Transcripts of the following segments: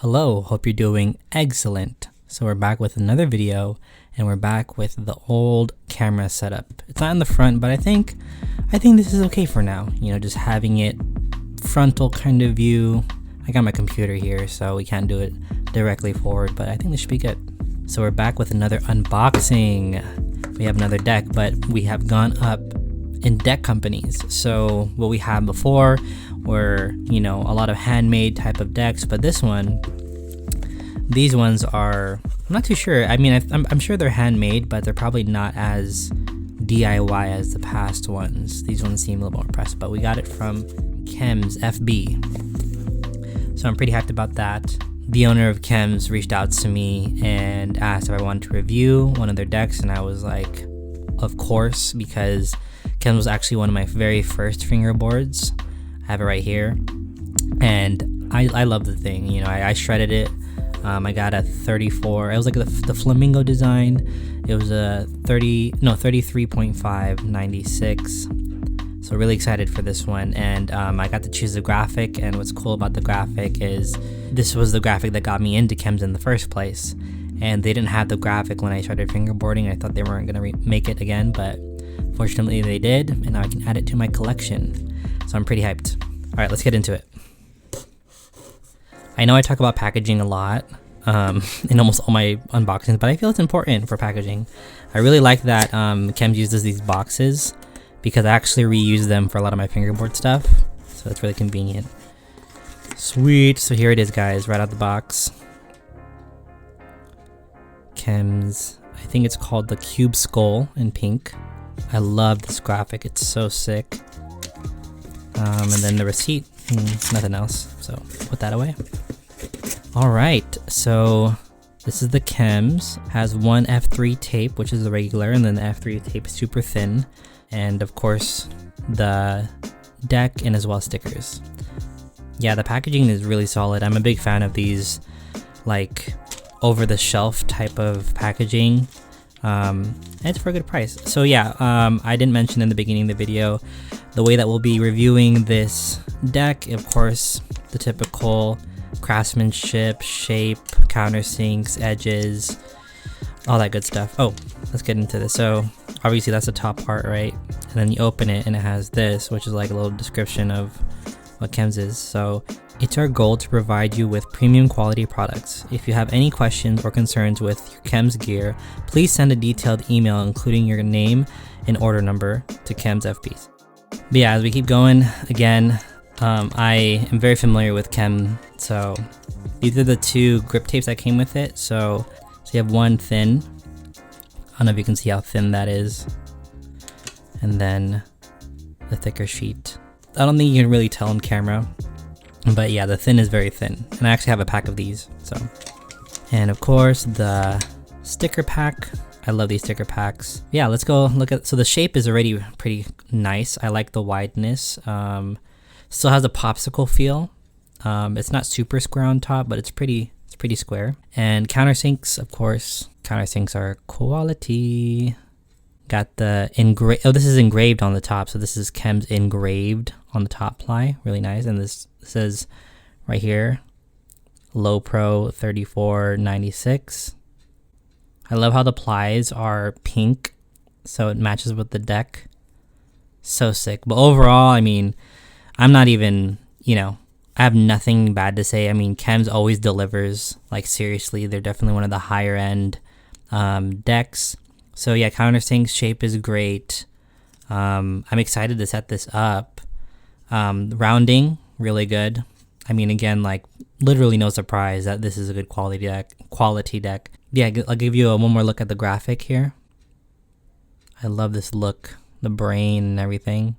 Hello, hope you're doing excellent. So we're back with another video, and we're back with the old camera setup. It's not in the front, but I think this is okay for now. You know, just having it frontal kind of view. I got my computer here, so we can't do it directly forward, but I think this should be good. So we're back with another unboxing. We have another deck, but we have gone up in deck companies. So what we had before were, you know, a lot of handmade type of decks, but these ones are, I'm not too sure. I mean, I'm sure they're handmade, but they're probably not as DIY as the past ones. These ones seem a little more impressive, but we got it from Chems FB. So I'm pretty hyped about that. The owner of Chems reached out to me and asked if I wanted to review one of their decks, and I was like, of course, because Chems was actually one of my very first fingerboards. I have it right here, and I love the thing. You know, I shredded it. I got a 34. It was like the flamingo design. It was a 33.5 96. So really excited for this one, and I got to choose the graphic. And what's cool about the graphic is this was the graphic that got me into Chems in the first place. And they didn't have the graphic when I started fingerboarding. I thought they weren't gonna make it again, but fortunately they did, and now I can add it to my collection. So I'm pretty hyped. All right, let's get into it. I know I talk about packaging a lot in almost all my unboxings, but I feel it's important for packaging. I really like that Chems uses these boxes because I actually reuse them for a lot of my fingerboard stuff. So it's really convenient. Sweet, so here it is, guys, right out the box. Chems, I think it's called the Cube Skull in pink. I love this graphic, it's so sick. And then the receipt, nothing else, so put that away. Alright, so this is the Chems. Has one F3 tape, which is the regular, and then the F3 tape is super thin. And of course, the deck and as well as stickers. Yeah, the packaging is really solid. I'm a big fan of these, like, over-the-shelf type of packaging. And it's for a good price. So yeah, I didn't mention in the beginning of the video the way that we'll be reviewing this deck. Of course, the typical craftsmanship, shape, countersinks, edges, all that good stuff. Oh, let's get into this. So obviously that's the top part, right? And then you open it and it has this, which is like a little description of what Chems is. So it's our goal to provide you with premium quality products. If you have any questions or concerns with your Chems gear, please send a detailed email including your name and order number to ChemsFB's. But yeah, as we keep going, again, I am very familiar with Chems, so these are the two grip tapes that came with it. So you have one thin, I don't know if you can see how thin that is, and then the thicker sheet. I don't think you can really tell on camera, but yeah, the thin is very thin, and I actually have a pack of these. So, and of course the sticker pack. I love these sticker packs. Yeah, let's go look at. So the shape is already pretty nice. I like the wideness. Still has a popsicle feel. It's not super square on top, but it's pretty square. And countersinks, of course. Countersinks are quality. Got the this is engraved on the top. So this is Chems engraved on the top ply. Really nice. And this says right here, Low Pro 3496. I love how the plies are pink, so it matches with the deck. So sick. But overall, I mean, I'm not even, you know, I have nothing bad to say. I mean, Chems always delivers. Like, seriously, they're definitely one of the higher end decks. So yeah, countersink shape is great. I'm excited to set this up. Rounding, really good. I mean, again, like, literally no surprise that this is a good quality deck. Yeah, I'll give you one more look at the graphic here. I love this look, the brain and everything.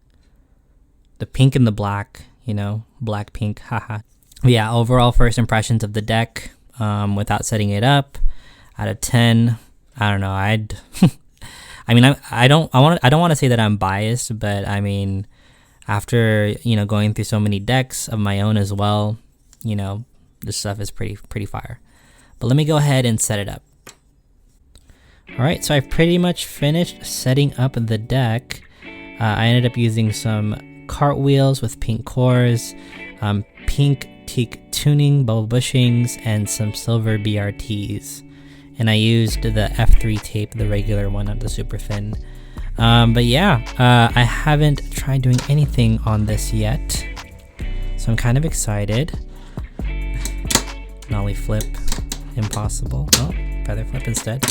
The pink and the black, you know, black pink, haha. Yeah, overall first impressions of the deck, without setting it up, out of 10, I don't know, I mean, I don't want to say that I'm biased, but I mean, after, you know, going through so many decks of my own as well, you know, this stuff is pretty fire. But let me go ahead and set it up. Alright, so I've pretty much finished setting up the deck. I ended up using some cartwheels with pink cores, pink boutique tuning, bubble bushings, and some silver BRTs. And I used the F3 tape, the regular one, not the super thin. But yeah, I haven't tried doing anything on this yet, so I'm kind of excited. Nollie flip, impossible. Oh, feather flip instead.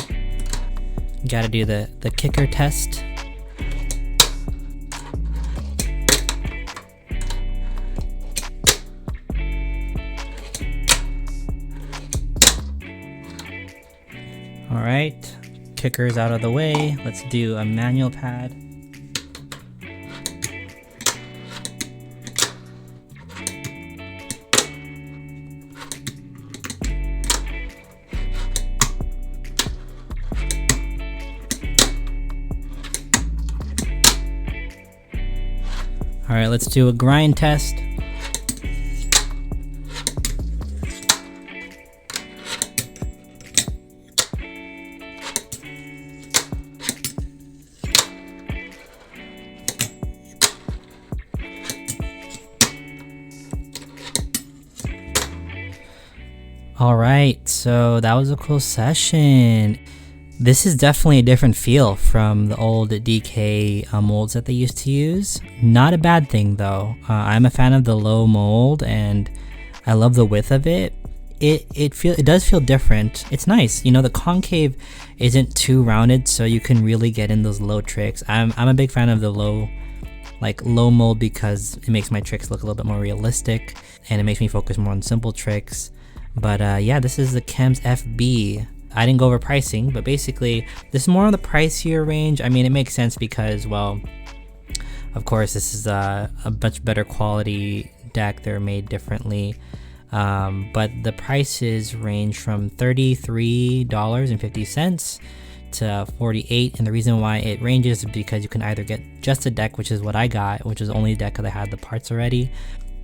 Gotta do the kicker test. Alright, kicker's out of the way. Let's do a manual pad. Alright, let's do a grind test. Alright, so that was a cool session. This is definitely a different feel from the old DK molds that they used to use. Not a bad thing though. I'm a fan of the low mold and I love the width of it. It does feel different. It's nice. You know, the concave isn't too rounded, so you can really get in those low tricks. I'm a big fan of the low mold because it makes my tricks look a little bit more realistic and it makes me focus more on simple tricks. But yeah, this is the Chems FB. I didn't go over pricing, but basically this is more on the pricier range. I mean, it makes sense because, well, of course this is a much better quality deck. They're made differently. But the prices range from $33.50 to $48, and the reason why it ranges is because you can either get just a deck, which is what I got, which is the only deck that I had the parts already.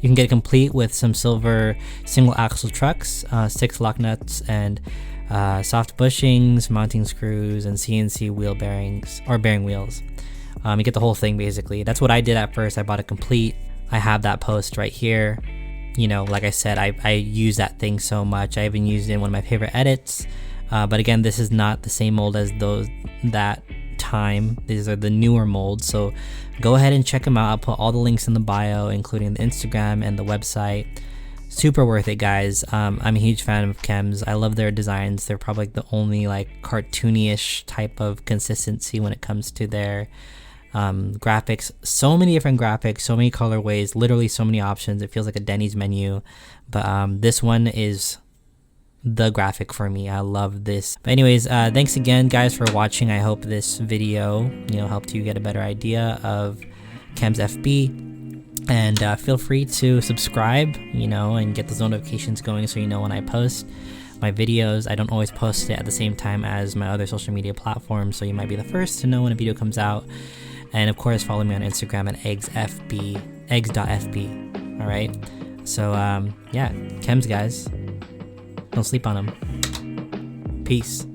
You can get it complete with some silver single axle trucks, 6 lock nuts, and soft bushings, mounting screws, and CNC wheel bearings, or bearing wheels. You get the whole thing basically. That's what I did at first. I bought it complete. I have that post right here. You know, like I said, I use that thing so much. I even used it in one of my favorite edits. But again, this is not the same mold as that time. These are the newer molds, so go ahead and check them out. I'll put all the links in the bio, including the Instagram and the website. Super worth it, guys. I'm a huge fan of Chems. I love their designs. They're probably the only like cartoony-ish type of consistency when it comes to their graphics. So many different graphics, so many colorways, literally so many options. It feels like a Denny's menu. But this one is the graphic for me. I love this. But anyways, thanks again, guys, for watching. I hope this video, helped you get a better idea of Chems FB. And feel free to subscribe, and get those notifications going so you know when I post my videos. I don't always post it at the same time as my other social media platforms, so you might be the first to know when a video comes out. And of course, follow me on Instagram at Eggzfb, Eggz.fb. Alright? So, yeah, Chems, guys. Don't sleep on them. Peace.